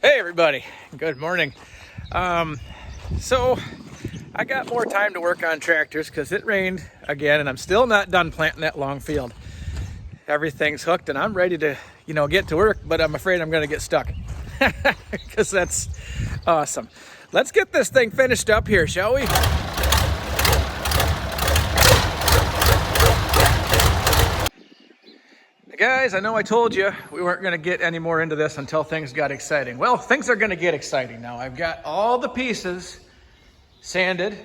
Hey everybody, good morning. So I got more time to work on tractors because it rained again and I'm still not done planting that long field. Everything's hooked and I'm ready to, get to work, but I'm afraid I'm gonna get stuck because that's awesome. Let's get this thing finished up here, shall we? Guys, I know I told you we weren't going to get any more into this until things got exciting. Well, things are going to get exciting now. I've got all the pieces sanded,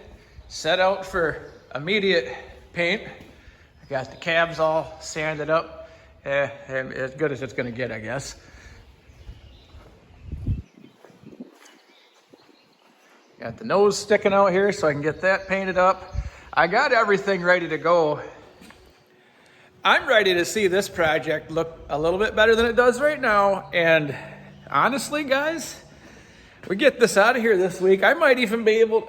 set out for immediate paint. I got the cabs all sanded up, as good as it's going to get, I guess. Got the nose sticking out here so I can get that painted up. I got everything ready to go. I'm ready to see this project look a little bit better than it does right now. And honestly, guys, we get this out of here this week. I might even be able,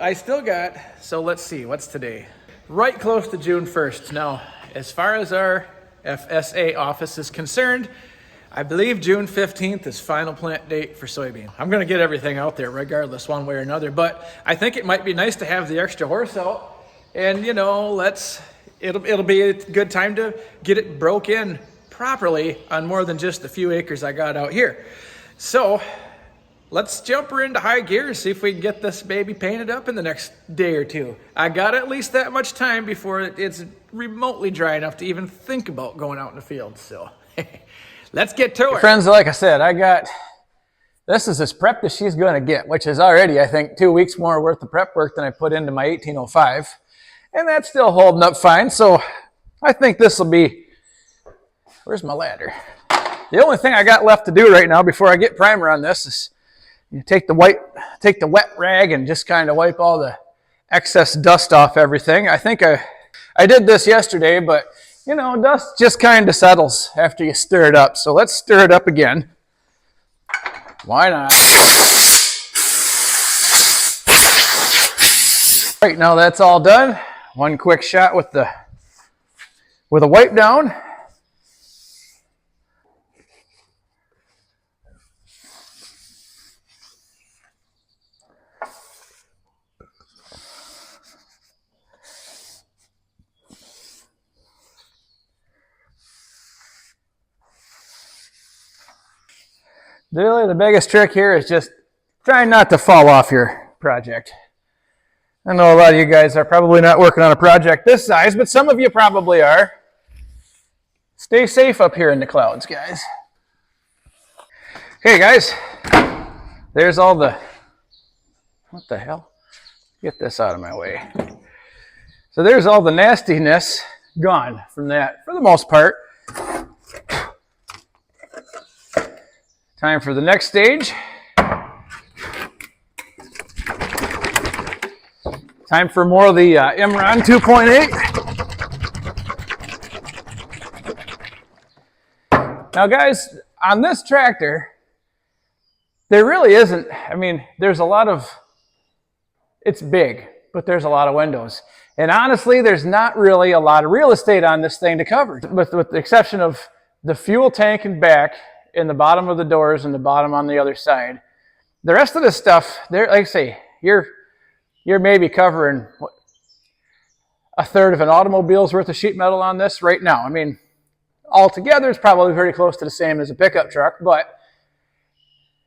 so let's see, what's today? Right close to June 1st. Now, as far as our FSA office is concerned, I believe June 15th is final plant date for soybean. I'm gonna get everything out there regardless one way or another, but I think it might be nice to have the extra horse out and it'll be a good time to get it broke in properly on more than just the few acres I got out here. So let's jump her into high gear and see if we can get this baby painted up in the next day or two. I got at least that much time before it's remotely dry enough to even think about going out in the field. So let's get to it. Friends, like I said, this is as prepped as she's going to get, which is already, I think, 2 weeks more worth of prep work than I put into my 1805. And that's still holding up fine. So I think this will be, where's my ladder? The only thing I got left to do right now before I get primer on this is you take the wet rag and just kind of wipe all the excess dust off everything. I think I did this yesterday, but dust just kind of settles after you stir it up. So let's stir it up again. Why not? Right, now that's all done. One quick shot with a wipe down. Really, the biggest trick here is just trying not to fall off your project. I know a lot of you guys are probably not working on a project this size, but some of you probably are. Stay safe up here in the clouds, guys. Okay, guys, there's all the, what the hell? Get this out of my way. So there's all the nastiness gone from that, for the most part. Time for the next stage. Time for more of the Imron 2.8. Now guys, on this tractor, there really isn't, there's a lot of, it's big, but there's a lot of windows. And honestly, there's not really a lot of real estate on this thing to cover, with the exception of the fuel tank in back and the bottom of the doors and the bottom on the other side. The rest of this stuff, like I say, you're maybe covering a third of an automobile's worth of sheet metal on this right now. Altogether, it's probably very close to the same as a pickup truck, but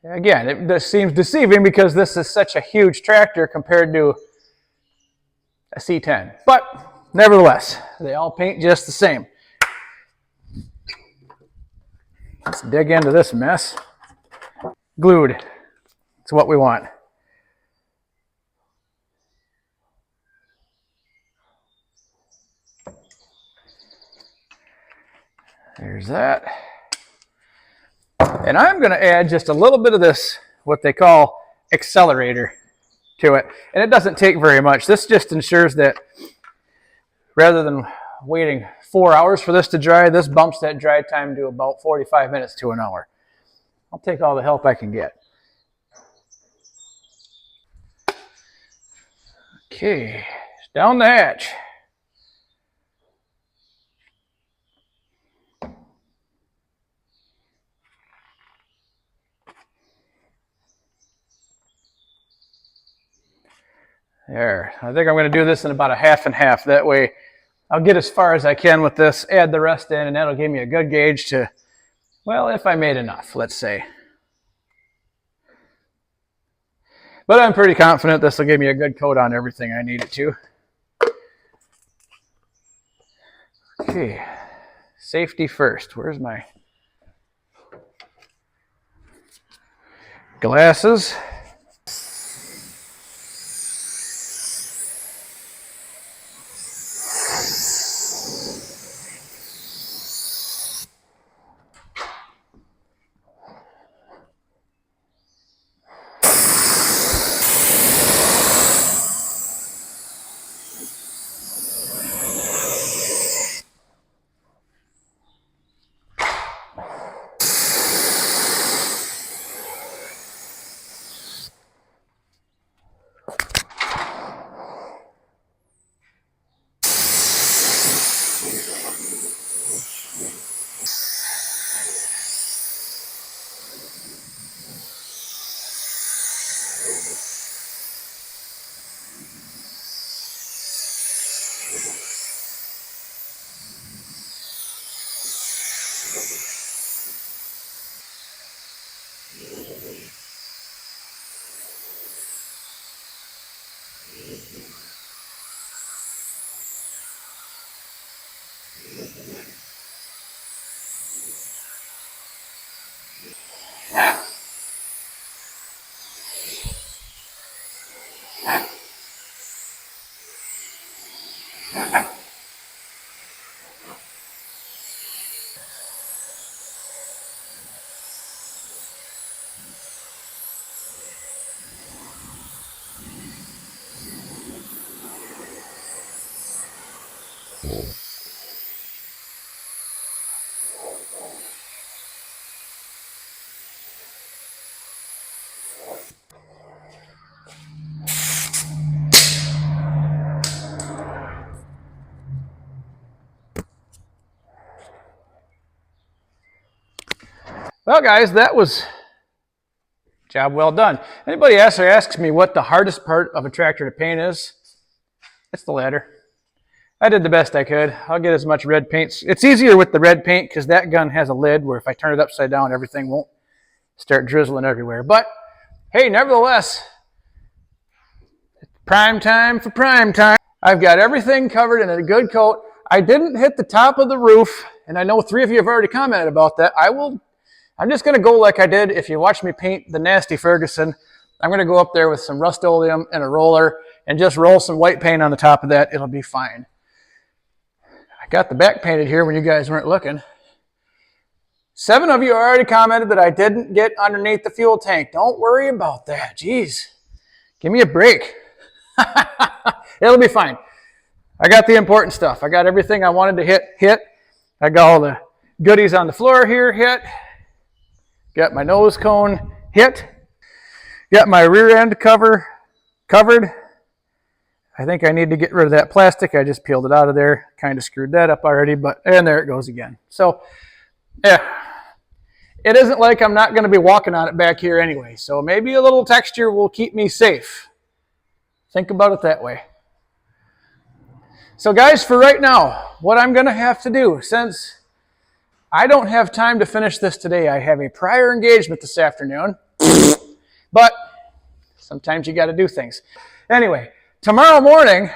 again, this seems deceiving because this is such a huge tractor compared to a C10. But nevertheless, they all paint just the same. Let's dig into this mess. Glued. It's what we want. There's that. And I'm going to add just a little bit of this, what they call accelerator, to it. And it doesn't take very much. This just ensures that rather than waiting 4 hours for this to dry, this bumps that dry time to about 45 minutes to an hour. I'll take all the help I can get. Okay, down the hatch. There. I think I'm going to do this in about a half and half. That way I'll get as far as I can with this, add the rest in, and that'll give me a good gauge to, well, if I made enough, let's say. But I'm pretty confident this will give me a good coat on everything I need it to. Okay, safety first. Where's my glasses? Well, guys, that was job well done. Anybody asks me what the hardest part of a tractor to paint is, it's the ladder. I did the best I could. I'll get as much red paint. It's easier with the red paint because that gun has a lid where if I turn it upside down, everything won't start drizzling everywhere. But hey, nevertheless, prime time for prime time. I've got everything covered in a good coat. I didn't hit the top of the roof, and I know 3 of you have already commented about that. I'm just going to go like I did if you watch me paint the Massey Ferguson. I'm going to go up there with some Rust-Oleum and a roller and just roll some white paint on the top of that. It'll be fine. I got the back painted here when you guys weren't looking. 7 of you already commented that I didn't get underneath the fuel tank. Don't worry about that. Jeez. Give me a break. It'll be fine. I got the important stuff. I got everything I wanted to hit. I got all the goodies on the floor here hit. Got my nose cone hit. Got my rear end covered. I think I need to get rid of that plastic. I just peeled it out of there. Kind of screwed that up already, and there it goes again. So, yeah. It isn't like I'm not going to be walking on it back here anyway. So maybe a little texture will keep me safe. Think about it that way. So guys, for right now, what I'm going to have to do, since I don't have time to finish this today, I have a prior engagement this afternoon, but sometimes you got to do things. Anyway, tomorrow morning,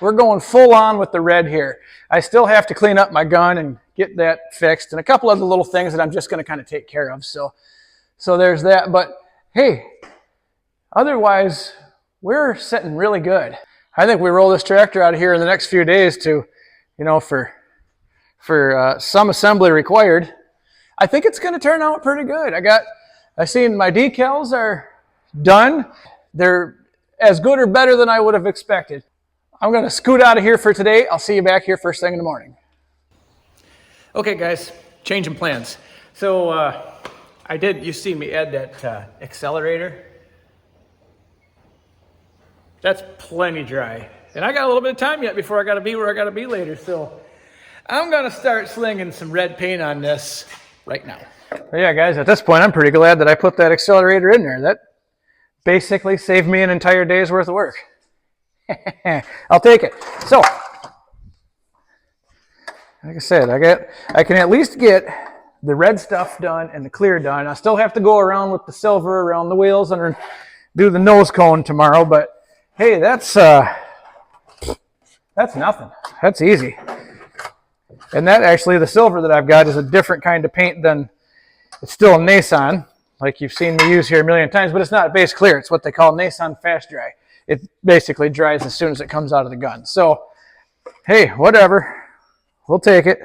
we're going full on with the red here. I still have to clean up my gun and get that fixed, and a couple other little things that I'm just going to kind of take care of. So there's that. But hey, otherwise, we're sitting really good. I think we roll this tractor out of here in the next few days to, for some assembly required. I think it's going to turn out pretty good. I seen my decals are done. They're as good or better than I would have expected. I'm going to scoot out of here for today. I'll see you back here first thing in the morning. Okay, guys, changing plans. So you see me add that accelerator. That's plenty dry. And I got a little bit of time yet before I got to be where I got to be later. So I'm going to start slinging some red paint on this right now. Yeah, guys, at this point, I'm pretty glad that I put that accelerator in there. That basically saved me an entire day's worth of work. I'll take it. So, like I said, I can at least get the red stuff done and the clear done. I still have to go around with the silver around the wheels and do the nose cone tomorrow, but hey, that's nothing. That's easy. And that actually, the silver that I've got is a different kind of paint than, it's still a Nason, like you've seen me use here a million times, but it's not base clear. It's what they call Nason fast dry. It basically dries as soon as it comes out of the gun. So, hey, whatever. We'll take it.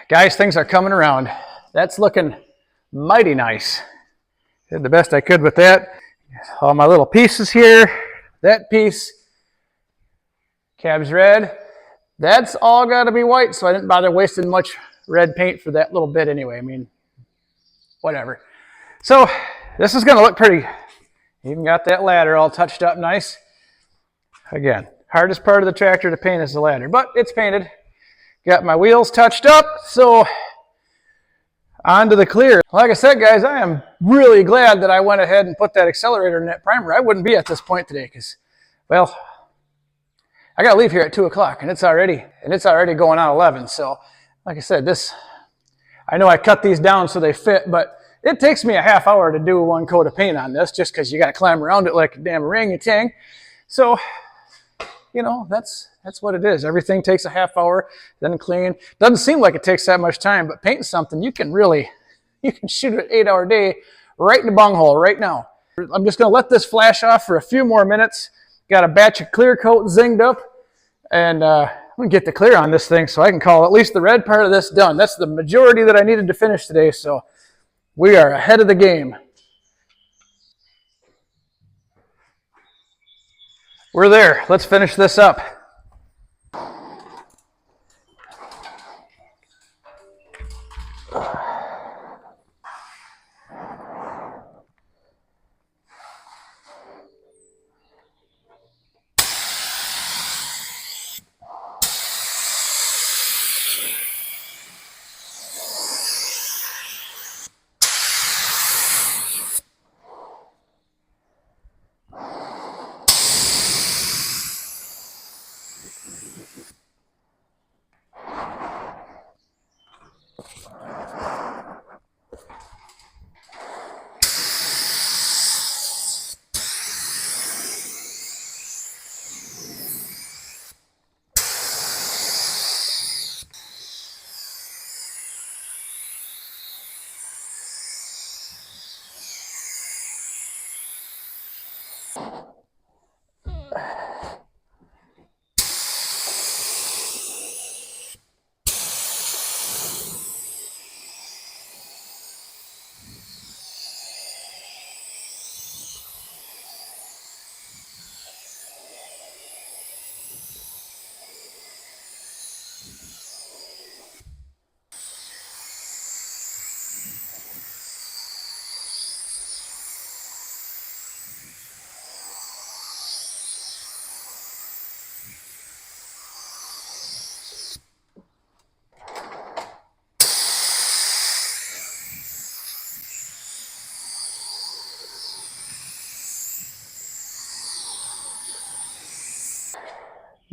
Guys, things are coming around. That's looking mighty nice. Did the best I could with that. All my little pieces here. That piece. Cab's red. That's all got to be white, so I didn't bother wasting much red paint for that little bit anyway. I mean, whatever. So this is going to look pretty. Even got that ladder all touched up nice. Again, hardest part of the tractor to paint is the ladder, but it's painted. Got my wheels touched up, so on to the clear. Like I said, guys, I am really glad that I went ahead and put that accelerator in that primer. I wouldn't be at this point today because, well, I got to leave here at 2 o'clock, and it's already going on 11. So, like I said, I know I cut these down so they fit, but it takes me a half hour to do one coat of paint on this just because you got to climb around it like a damn orangutan. So, you know, that's what it is. Everything takes a half hour, then clean. Doesn't seem like it takes that much time, but painting something, you can shoot an 8-hour day right in the bunghole right now. I'm just going to let this flash off for a few more minutes. Got a batch of clear coat zinged up, and I'm going to get the clear on this thing so I can call at least the red part of this done. That's the majority that I needed to finish today, so we are ahead of the game. We're there. Let's finish this up.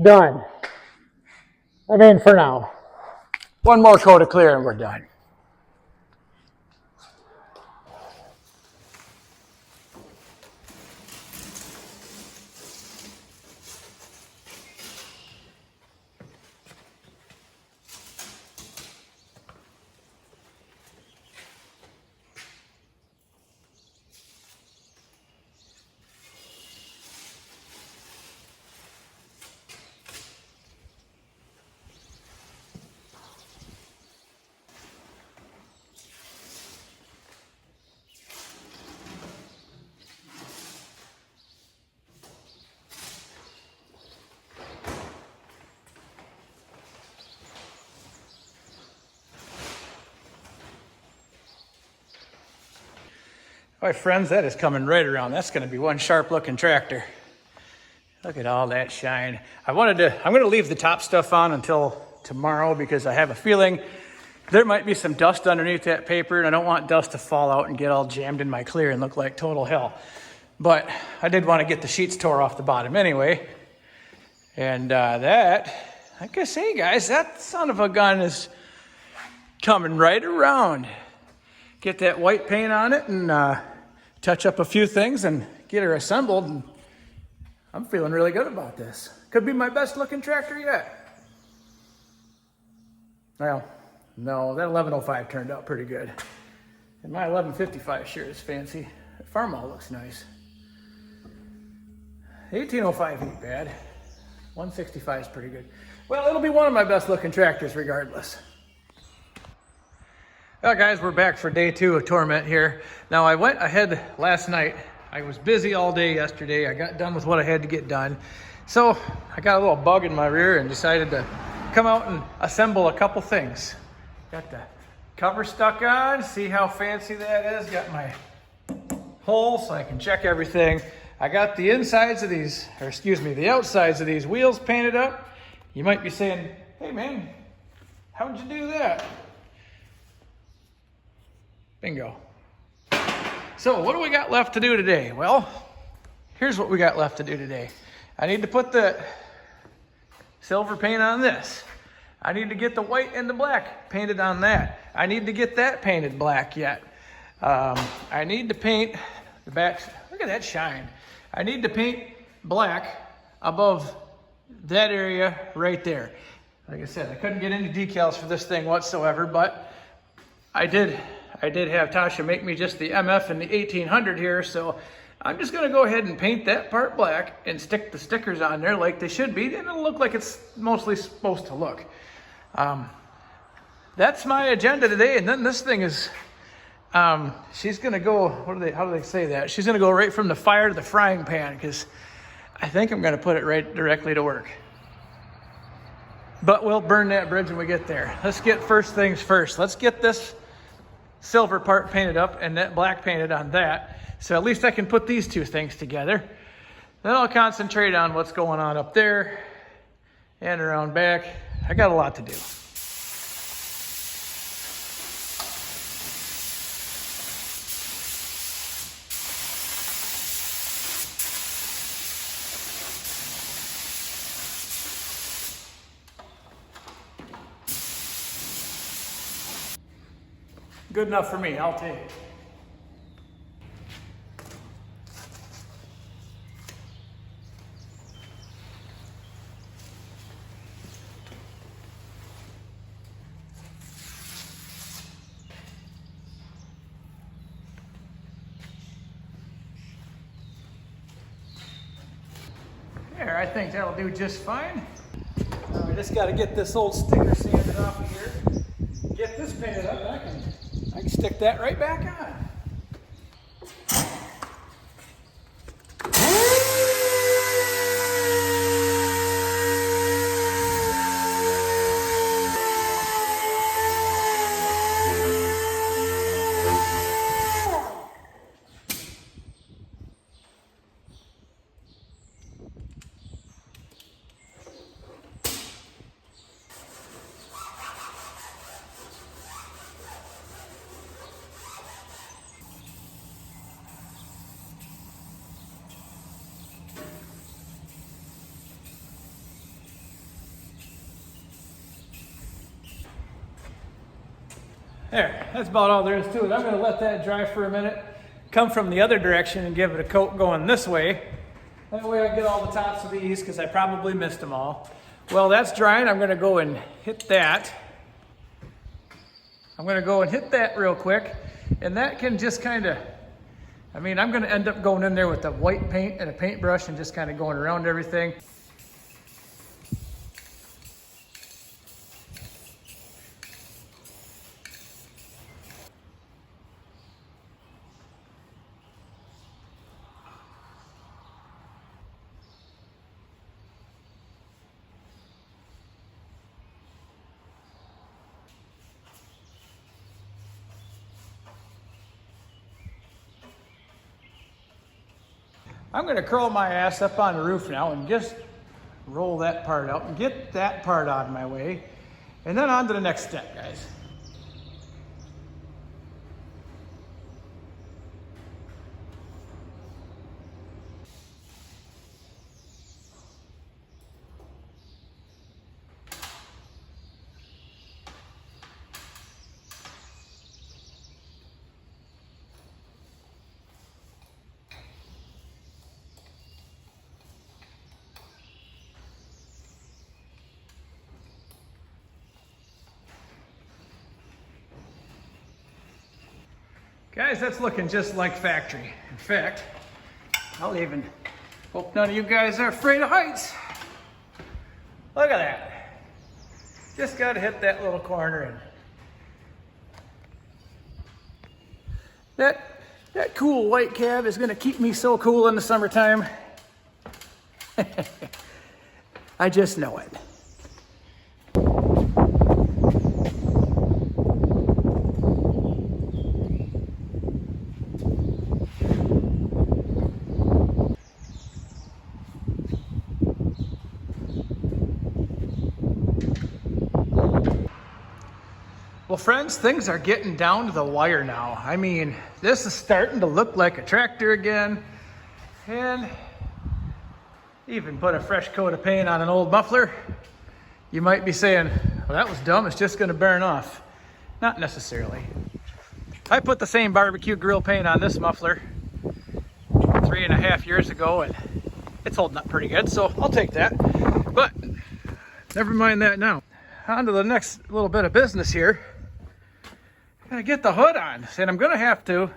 Done. I mean, for now. One more coat of clear and we're done. All right, friends, that is coming right around. That's going to be one sharp looking tractor. Look at all that shine. I'm going to leave the top stuff on until tomorrow because I have a feeling there might be some dust underneath that paper and I don't want dust to fall out and get all jammed in my clear and look like total hell. But I did want to get the sheets tore off the bottom anyway. And that, like I say, guys, that son of a gun is coming right around. Get that white paint on it and touch up a few things and get her assembled. And I'm feeling really good about this. Could be my best looking tractor yet. Well, no, that 1105 turned out pretty good. And my 1155 sure is fancy. That Farmall looks nice. 1805 ain't bad. 165 is pretty good. Well, it'll be one of my best looking tractors regardless. Well, guys, we're back for day 2 of Torment here. Now, I went ahead last night. I was busy all day yesterday. I got done with what I had to get done. So I got a little bug in my rear and decided to come out and assemble a couple things. Got the cover stuck on. See how fancy that is? Got my hole so I can check everything. I got the insides of these, or excuse me, the outsides of these wheels painted up. You might be saying, hey man, how'd you do that? Bingo. So what do we got left to do today? Well, here's what we got left to do today. I need to put the silver paint on this. I need to get the white and the black painted on that. I need to get that painted black yet. I need to paint the back. Look at that shine. I need to paint black above that area right there. Like I said, I couldn't get any decals for this thing whatsoever, but I did have Tasha make me just the MF and the 1800 here, so I'm just going to go ahead and paint that part black and stick the stickers on there like they should be, and it'll look like it's mostly supposed to look. That's my agenda today, and then this thing is, she's going to go, how do they say that? She's going to go right from the fire to the frying pan, because I think I'm going to put it right directly to work. But we'll burn that bridge when we get there. Let's get first things first. Let's get this silver part painted up and that black painted on that. So at least I can put these two things together. Then I'll concentrate on what's going on up there and around back. I got a lot to do. Good enough for me, I'll take it. There, I think that'll do just fine. I just got to get this old sticker sanded off of here. Get this painted up, and I can stick that right back on. There, that's about all there is to it. I'm gonna let that dry for a minute, come from the other direction and give it a coat going this way. That way I get all the tops of these because I probably missed them all. Well, that's drying. I'm gonna go and hit that. I'm gonna go and hit that real quick, and that can just kind of, I mean, I'm gonna end up going in there with a white paint and a paintbrush and just kind of going around everything. I'm gonna curl my ass up on the roof now and just roll that part out and get that part out of my way. And then on to the next step, guys. Guys, that's looking just like factory. In fact, I'll even hope none of you guys are afraid of heights. Look at that. Just got to hit that little corner and that cool white cab is going to keep me so cool in the summertime. I just know it. Well, friends, things are getting down to the wire now. I mean, this is starting to look like a tractor again. And even put a fresh coat of paint on an old muffler. You might be saying, well, that was dumb. It's just going to burn off. Not necessarily. I put the same barbecue grill paint on this muffler 3.5 years ago, and it's holding up pretty good, so I'll take that. But never mind that now. On to the next little bit of business here. Gotta get the hood on, and I'm gonna have to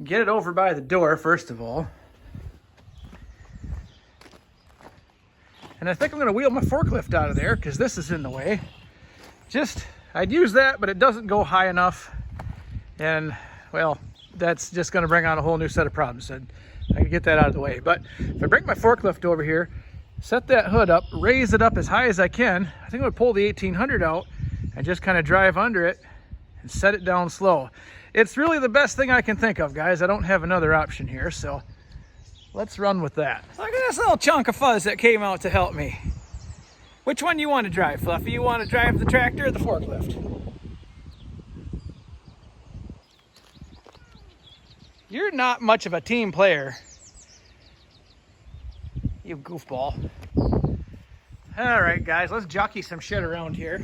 get it over by the door first of all. And I think I'm gonna wheel my forklift out of there because this is in the way. I'd use that, but it doesn't go high enough. And well, that's just gonna bring on a whole new set of problems. And I can get that out of the way. But if I bring my forklift over here, set that hood up, raise it up as high as I can. I think I'm gonna pull the 1800 out and just kind of drive under it and set it down slow. It's really the best thing I can think of, guys. I don't have another option here, so let's run with that. Look at this little chunk of fuzz that came out to help me. Which one you want to drive, Fluffy? You want to drive the tractor or the forklift? You're not much of a team player, you goofball. All right, guys, let's jockey some shit around here.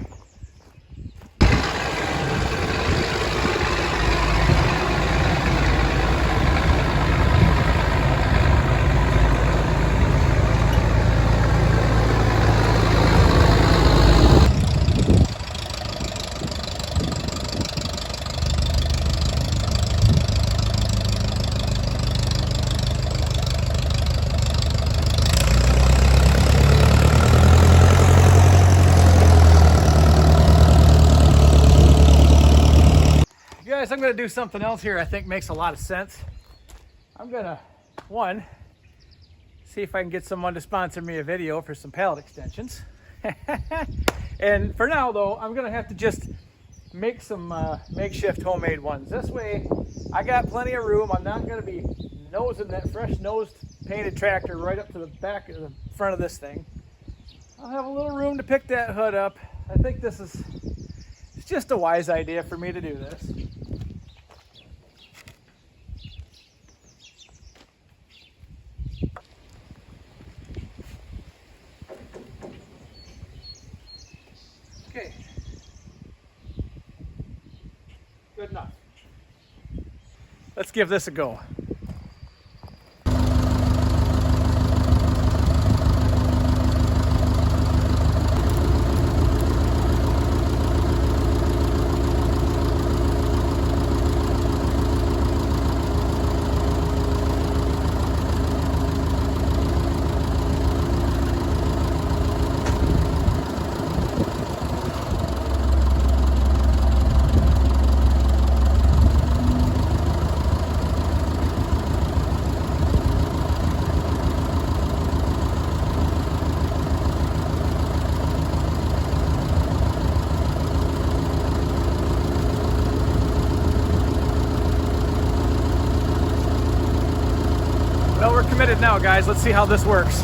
Guys, I'm going to do something else here I think makes a lot of sense. I'm going to, one, see if I can get someone to sponsor me a video for some pallet extensions. And for now, though, I'm going to have to just make some makeshift homemade ones. This way, I got plenty of room. I'm not going to be nosing that fresh-nosed painted tractor right up to the back of the front of this thing. I'll have a little room to pick that hood up. I think it's just a wise idea for me to do this. Okay. Let's give this a go. Well, we're committed now, guys. Let's see how this works.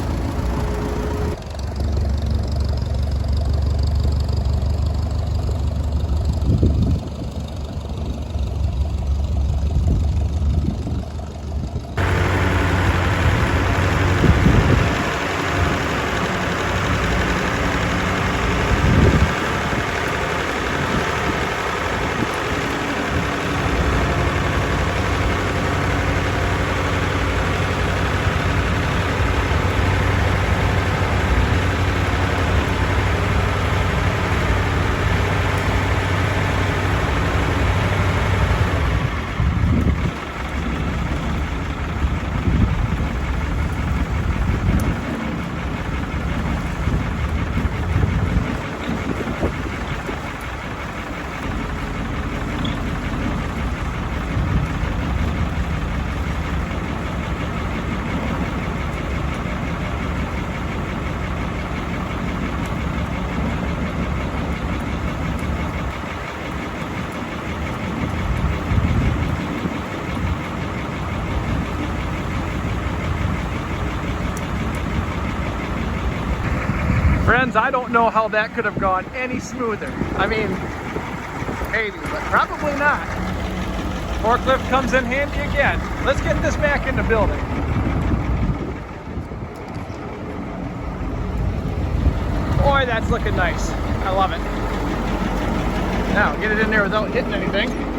Friends, I don't know how that could have gone any smoother. I mean, maybe, but probably not. Forklift comes in handy again. Let's get this back in the building. Boy, that's looking nice. I love it. Now, get it in there without hitting anything.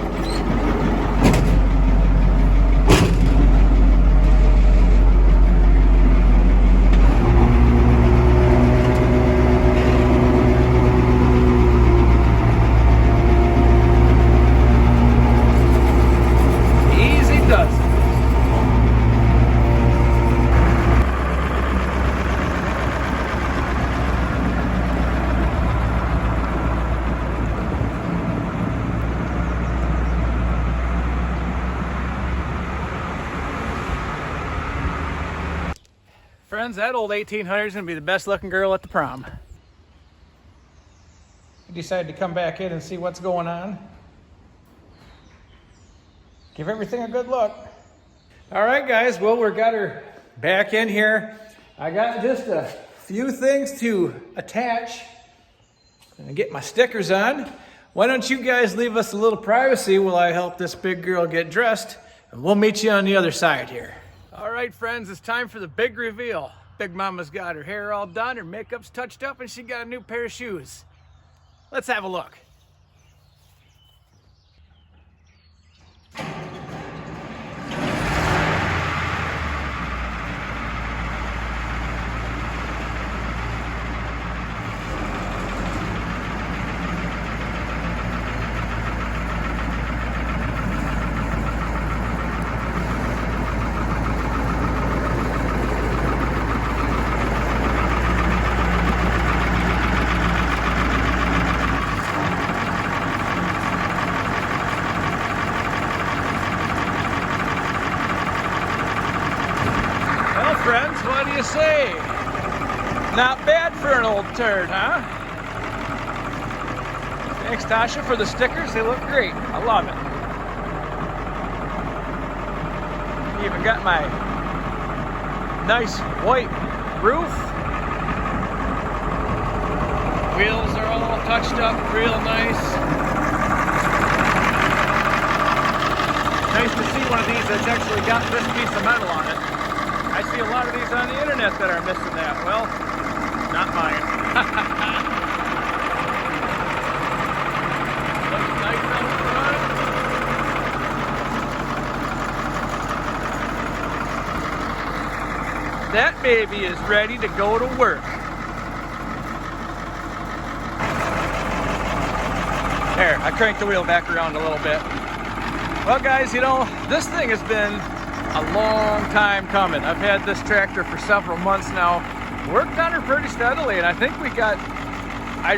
Friends, that old 1800 is going to be the best looking girl at the prom. We decided to come back in and see what's going on. Give everything a good look. All right, guys, well, we got her back in here. I got just a few things to attach and get my stickers on. Why don't you guys leave us a little privacy while I help this big girl get dressed, and we'll meet you on the other side here. All right, friends, it's time for the big reveal. Big Mama's got her hair all done, her makeup's touched up, and she got a new pair of shoes. Let's have a look. Friends, what do you say? Not bad for an old turd, huh? Thanks, Tasha, for the stickers. They look great. I love it. Even got my nice white roof. Wheels are all touched up real nice. Nice to see one of these that's actually got this piece of metal on it. I see a lot of these on the internet that are missing that. Well, not mine. Looks nice out front. that baby is ready to go to work. There, I cranked the wheel back around a little bit. Well guys, you know, this thing has been a long time coming. I've had this tractor for several months now. Worked on her pretty steadily, and I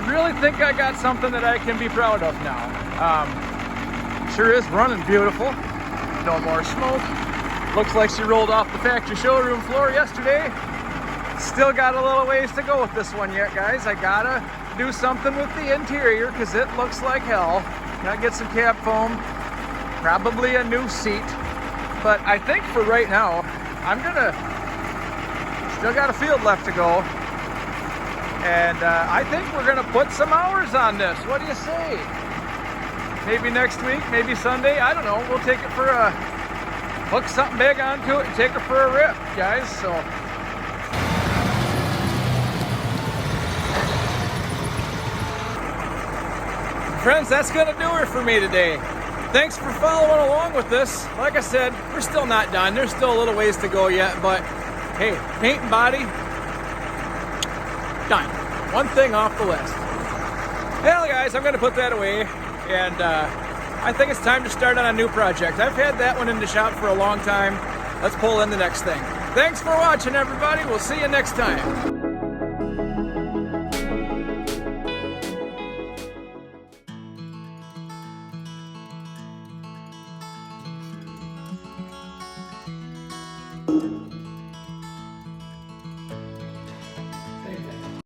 really think I got something that I can be proud of now. Sure is running beautiful. No more smoke. Looks like she rolled off the factory showroom floor yesterday. Still got a little ways to go with this one yet, guys. I gotta do something with the interior because it looks like hell. Gotta get some cab foam, probably a new seat. But I think for right now, still got a field left to go. And I think we're gonna put some hours on this. What do you say? Maybe next week, maybe Sunday, I don't know. We'll take it for hook something big onto it and take her for a rip, guys. So. Friends, that's gonna do her for me today. Thanks for following along with this. Like I said, we're still not done. There's still a little ways to go yet, but hey, paint and body, done. One thing off the list. Well, guys, I'm gonna put that away, and I think it's time to start on a new project. I've had that one in the shop for a long time. Let's pull in the next thing. Thanks for watching, everybody. We'll see you next time.